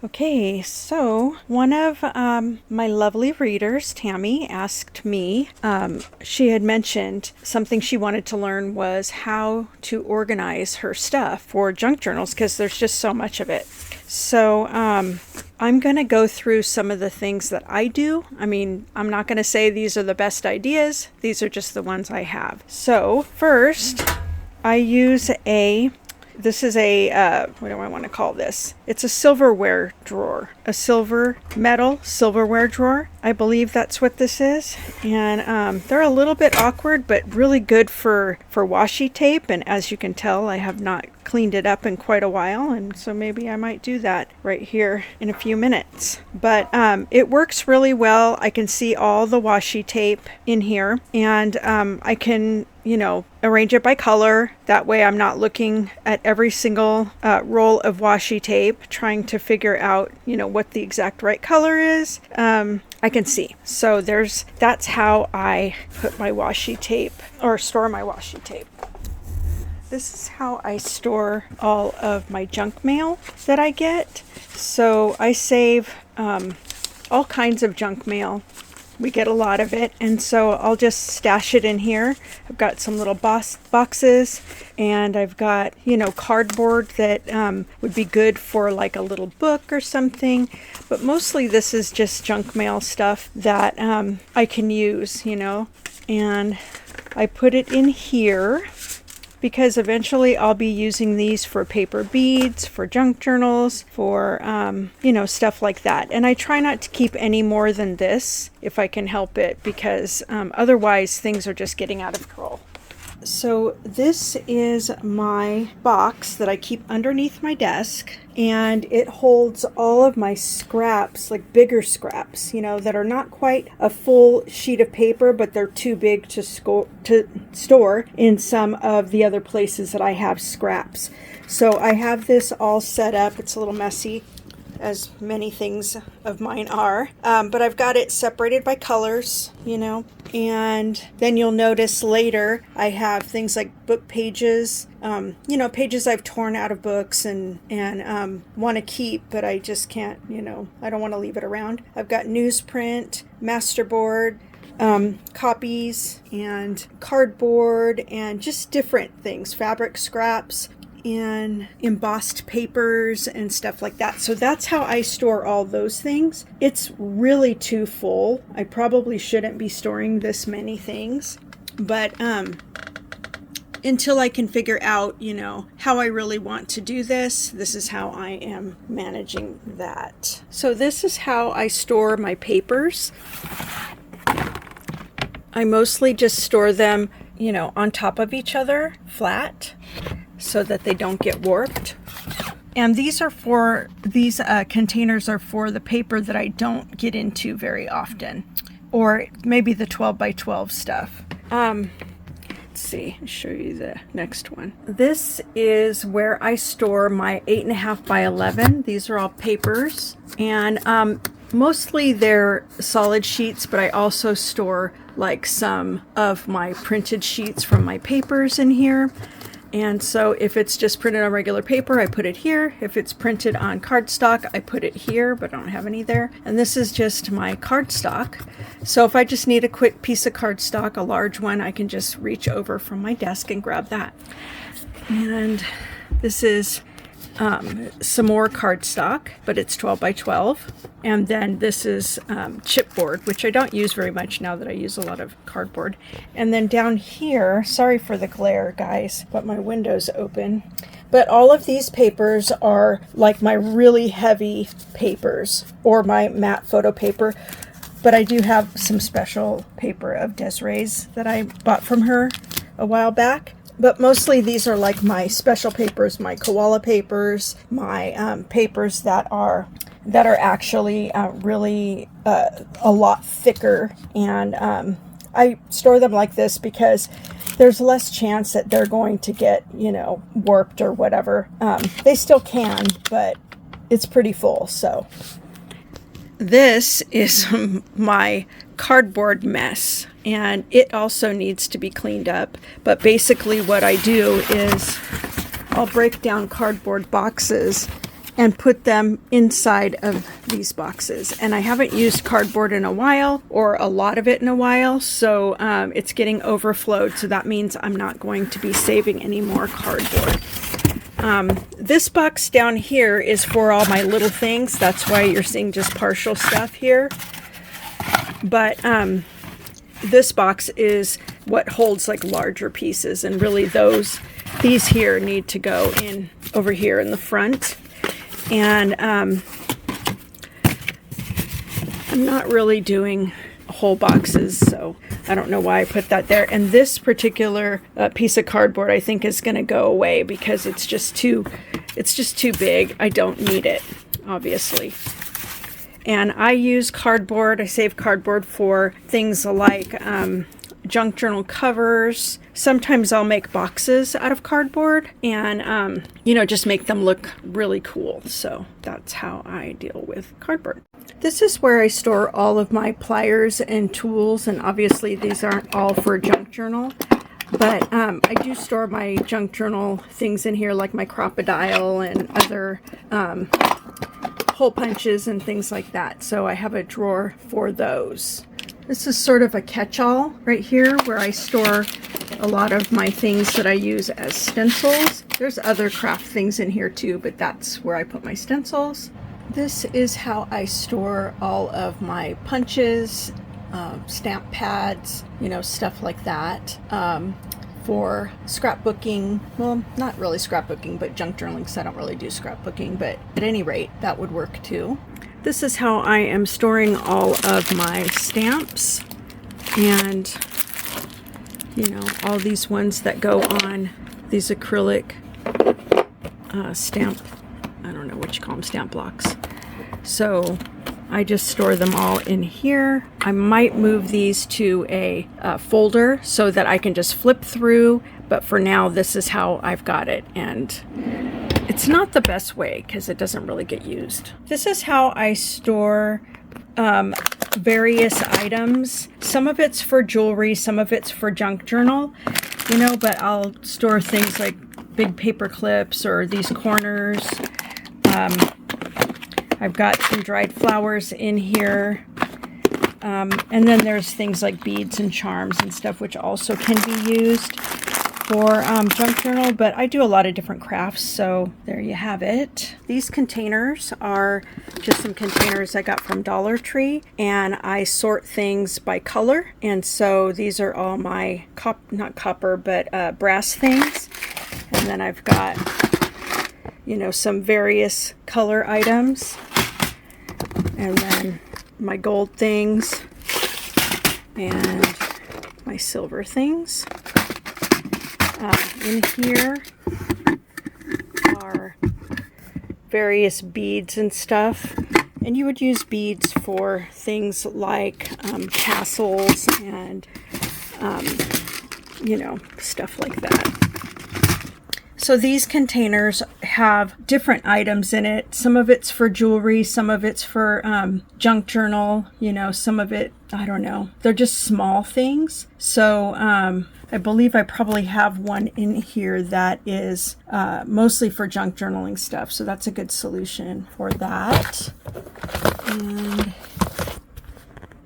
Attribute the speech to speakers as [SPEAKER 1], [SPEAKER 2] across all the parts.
[SPEAKER 1] Okay, so one of my lovely readers, Tammy, asked me, she had mentioned something she wanted to learn was how to organize her stuff for junk journals because there's just so much of it. So I'm going to go through some of the things that I do. I mean, I'm not going to say these are the best ideas. These are just the ones I have. So first, I use this is what do I want to call this? It's a silverware drawer, a metal silverware drawer. I believe that's what this is. And they're a little bit awkward, but really good for washi tape. And as you can tell, I have not cleaned it up in quite a while. And so maybe I might do that right here in a few minutes. But it works really well. I can see all the washi tape in here, and I can arrange it by color. That way I'm not looking at every single roll of washi tape trying to figure out, what the exact right color is. I can see. So that's how I put my washi tape or store my washi tape. This is how I store all of my junk mail that I get. So I save all kinds of junk mail. We get a lot of it, and so I'll just stash it in here. I've got some little boxes, and I've got, cardboard that would be good for like a little book or something. But mostly this is just junk mail stuff that I can use, and I put it in here because eventually I'll be using these for paper beads, for junk journals, for, stuff like that. And I try not to keep any more than this if I can help it, because otherwise things are just getting out of control. So this is my box that I keep underneath my desk, and it holds all of my scraps, like bigger scraps, that are not quite a full sheet of paper, but they're too big to store in some of the other places that I have scraps. So I have this all set up. It's a little messy, as many things of mine are, but I've got it separated by colors, and then you'll notice later I have things like book pages, pages I've torn out of books and want to keep, but I just can't, I don't want to leave it around. I've got newsprint, masterboard, copies, and cardboard, and just different things, fabric scraps, and embossed papers and stuff like that. So that's how I store all those things. It's really too full. I probably shouldn't be storing this many things, but until I can figure out, how I really want to do this is how I am managing that. So this is how I store my papers. I mostly just store them, on top of each other, flat, so that they don't get warped. And these containers are for the paper that I don't get into very often, or maybe the 12 by 12 stuff. Let's see, I'll show you the next one. This is where I store my 8.5 by 11. These are all papers, and mostly they're solid sheets, but I also store like some of my printed sheets from my papers in here. And so if it's just printed on regular paper, I put it here. If it's printed on cardstock, I put it here, but I don't have any there. And this is just my cardstock. So if I just need a quick piece of cardstock, a large one, I can just reach over from my desk and grab that. And this is some more cardstock, but it's 12 by 12. And then this is chipboard, which I don't use very much now that I use a lot of cardboard. And then down here, sorry for the glare, guys, but my window's open. But all of these papers are like my really heavy papers or my matte photo paper. But I do have some special paper of Desiree's that I bought from her a while back. But mostly these are like my special papers, my koala papers, my papers that are actually really a lot thicker. And I store them like this because there's less chance that they're going to get, warped or whatever. They still can, but it's pretty full. So this is my cardboard mess, and it also needs to be cleaned up. But basically what I do is I'll break down cardboard boxes and put them inside of these boxes. And I haven't used cardboard in a while, or a lot of it in a while, so it's getting overflowed, so that means I'm not going to be saving any more cardboard. This box down here is for all my little things. That's why you're seeing just partial stuff here. But this box is what holds like larger pieces, and really these here need to go in over here in the front. And I'm not really doing whole boxes, so I don't know why I put that there. And this particular piece of cardboard I think is going to go away because it's just too big. I don't need it, obviously. And I use cardboard. I save cardboard for things like junk journal covers. Sometimes I'll make boxes out of cardboard and, just make them look really cool. So that's how I deal with cardboard. This is where I store all of my pliers and tools. And obviously these aren't all for junk journal, but I do store my junk journal things in here, like my crocodile and other hole punches and things like that. So I have a drawer for those. This is sort of a catch-all right here where I store a lot of my things that I use as stencils. There's other craft things in here too, but that's where I put my stencils. This is how I store all of my punches, stamp pads, stuff like that. For scrapbooking, well, not really scrapbooking, but junk journaling, because I don't really do scrapbooking, but at any rate, that would work too. This is how I am storing all of my stamps and, all these ones that go on these acrylic stamp, I don't know what you call them, stamp blocks. So I just store them all in here. I might move these to a folder so that I can just flip through, but for now this is how I've got it, and it's not the best way because it doesn't really get used. This is how I store various items. Some of it's for jewelry, some of it's for junk journal, but I'll store things like big paper clips or these corners. I've got some dried flowers in here. And then there's things like beads and charms and stuff, which also can be used for junk journal, but I do a lot of different crafts, so there you have it. These containers are just some containers I got from Dollar Tree, and I sort things by color, and so these are all my not copper, but brass things. And then I've got, some various color items, and then my gold things and my silver things. In here are various beads and stuff, and you would use beads for things like castles and stuff like that. So these containers have different items in it. Some of it's for jewelry, some of it's for junk journal, some of it, I don't know. They're just small things. So I believe I probably have one in here that is mostly for junk journaling stuff. So that's a good solution for that. And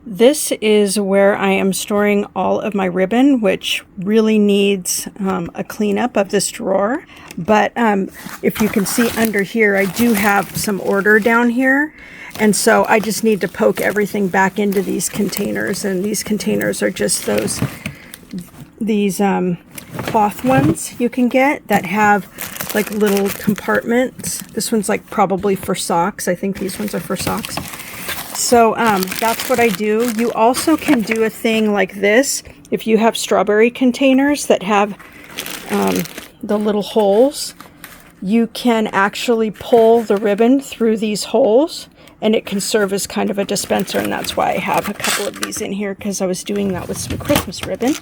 [SPEAKER 1] this is where I am storing all of my ribbon, which really needs a cleanup of this drawer. But if you can see under here, I do have some order down here. And so I just need to poke everything back into these containers. And these containers are just these cloth ones you can get that have like little compartments. This one's like probably for socks. I think these ones are for socks. So that's what I do. You also can do a thing like this. If you have strawberry containers that have the little holes, you can actually pull the ribbon through these holes, and it can serve as kind of a dispenser, and that's why I have a couple of these in here, because I was doing that with some Christmas ribbon.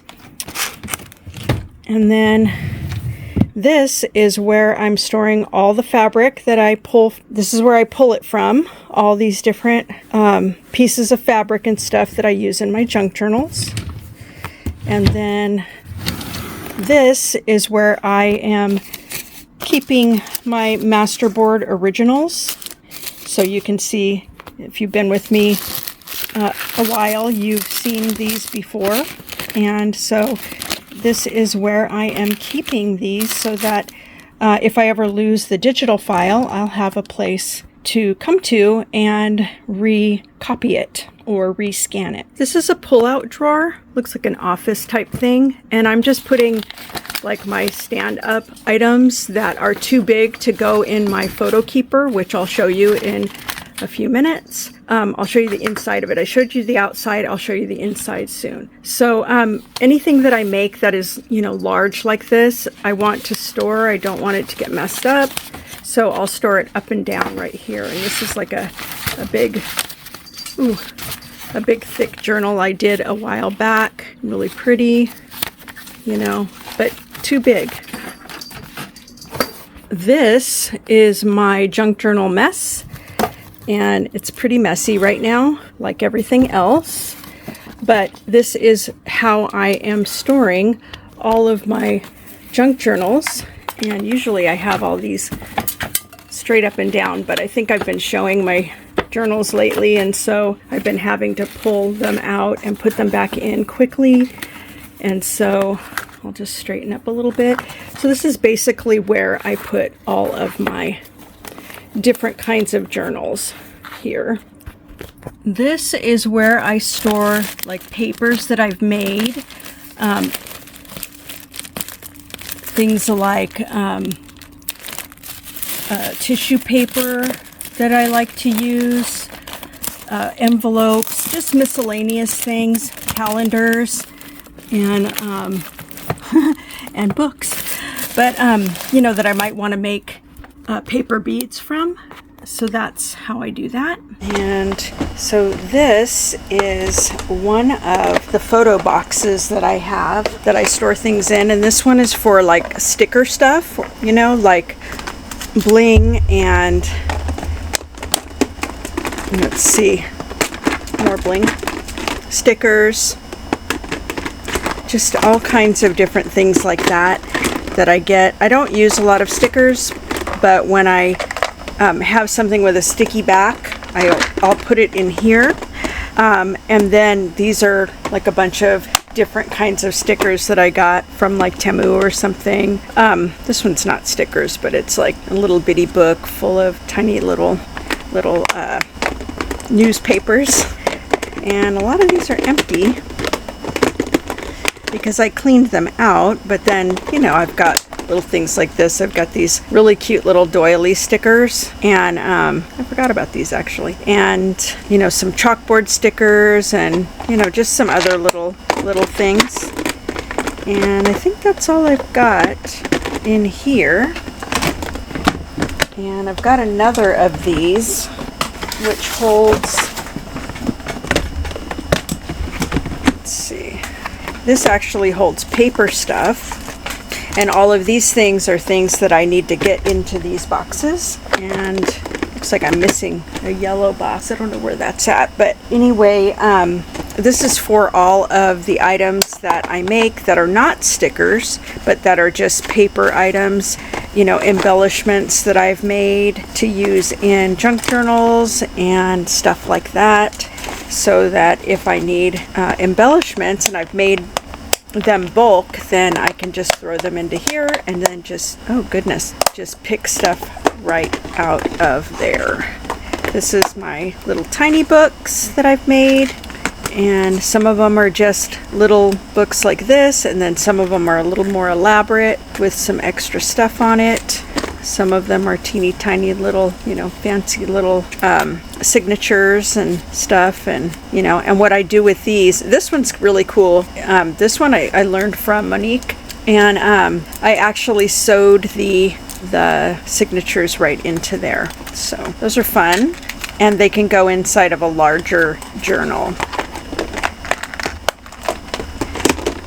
[SPEAKER 1] And then this is where I'm storing all the fabric that I pull. This is where I pull it from, all these different pieces of fabric and stuff that I use in my junk journals. And then this is where I am keeping my masterboard originals. So you can see, if you've been with me a while, you've seen these before. And so this is where I am keeping these so that if I ever lose the digital file, I'll have a place to come to and recopy it or rescan it. This is a pull-out drawer. Looks like an office type thing. And I'm just putting like my stand-up items that are too big to go in my photo keeper, which I'll show you in a few minutes. I'll show you the inside of it. I showed you the outside. I'll show you the inside soon. So anything that I make that is, you know, large like this, I want to store. I don't want it to get messed up. So I'll store it up and down right here. And this is like a big thick journal I did a while back. Really pretty, you know, but too big. This is my junk journal mess. And it's pretty messy right now, like everything else. But this is how I am storing all of my junk journals. And usually I have all these straight up and down, but I think I've been showing my journals lately, and so I've been having to pull them out and put them back in quickly. And so I'll just straighten up a little bit. So this is basically where I put all of my different kinds of journals here. This is where I store like papers that I've made, things like tissue paper that I like to use, envelopes, just miscellaneous things, calendars, and and books, but you know, that I might want to make paper beads from. So that's how I do that. And so this is one of the photo boxes that I have that I store things in. And this one is for like sticker stuff, you know, like bling and let's see, more bling, stickers, just all kinds of different things like that that I get. I don't use a lot of stickers, but when I have something with a sticky back, I'll put it in here. And then these are like a bunch of different kinds of stickers that I got from like Temu or something. This one's not stickers, but it's like a little bitty book full of tiny little newspapers. And a lot of these are empty because I cleaned them out, but then, you know, I've got little things like this. I've got these really cute little doily stickers, and I forgot about these actually, and you know, some chalkboard stickers, and you know, just some other little things. And I think that's all I've got in here. And I've got another of these which holds, let's see, this actually holds paper stuff. And all of these things are things that I need to get into these boxes. And looks like I'm missing a yellow box. I don't know where that's at. But anyway, this is for all of the items that I make that are not stickers, but that are just paper items, you know, embellishments that I've made to use in junk journals and stuff like that. So that if I need embellishments and I've made them bulk, then I can just throw them into here and then just, oh goodness, just pick stuff right out of there. This is my little tiny books that I've made, and some of them are just little books like this, and then some of them are a little more elaborate with some extra stuff on it. Some of them are teeny tiny little, you know, fancy little signatures and stuff. And you know, and what I do with these, this one's really cool. This one I learned from Monique, and I actually sewed the signatures right into there. So those are fun, and they can go inside of a larger journal.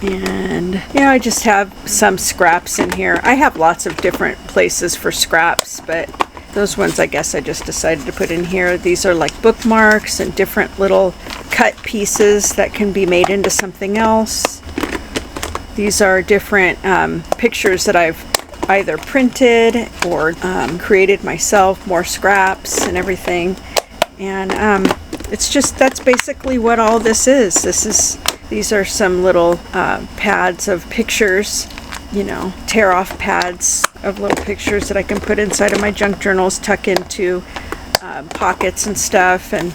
[SPEAKER 1] And yeah, I just have some scraps in here. I have lots of different places for scraps, but those ones I guess I just decided to put in here. These are like bookmarks and different little cut pieces that can be made into something else. These are different pictures that I've either printed or created myself, more scraps and everything. And that's basically what all this is. These are some little pads of pictures, tear off pads of little pictures that I can put inside of my junk journals, tuck into pockets and stuff. And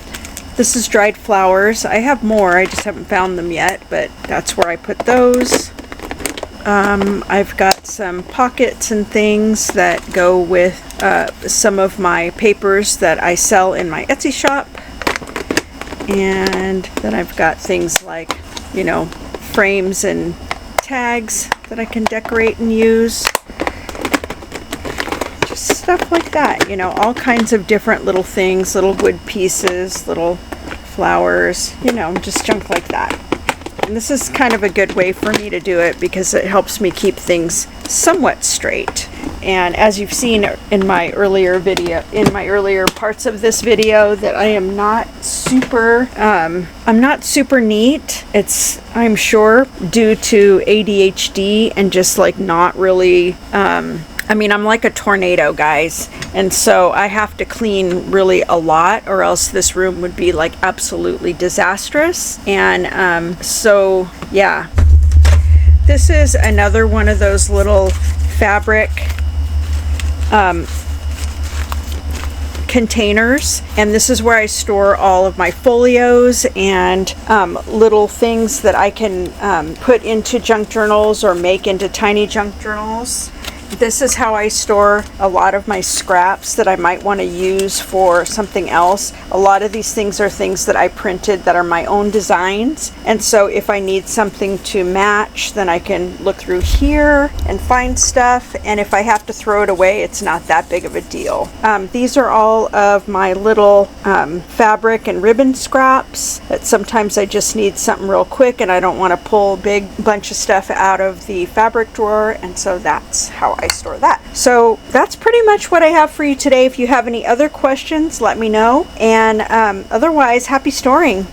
[SPEAKER 1] this is dried flowers. I have more, I just haven't found them yet, but that's where I put those. I've got some pockets and things that go with some of my papers that I sell in my Etsy shop. And then I've got things like, frames and tags that I can decorate and use. Just stuff like that, all kinds of different little things, little wood pieces, little flowers, just junk like that. And this is kind of a good way for me to do it because it helps me keep things somewhat straight. And as you've seen in my earlier parts of this video, that I am not super, I'm not super neat. It's, I'm sure, due to ADHD and just like not really, I'm like a tornado, guys. And so I have to clean really a lot or else this room would be like absolutely disastrous. And so, yeah. This is another one of those little fabric containers, and this is where I store all of my folios and little things that I can put into junk journals or make into tiny junk journals. This is how I store a lot of my scraps that I might want to use for something else. A lot of these things are things that I printed that are my own designs, and so if I need something to match, then I can look through here and find stuff, and if I have to throw it away, it's not that big of a deal. These are all of my little fabric and ribbon scraps that sometimes I just need something real quick and I don't want to pull a big bunch of stuff out of the fabric drawer, and so that's how I store that. So that's pretty much what I have for you today. If you have any other questions, let me know, and otherwise, happy storing.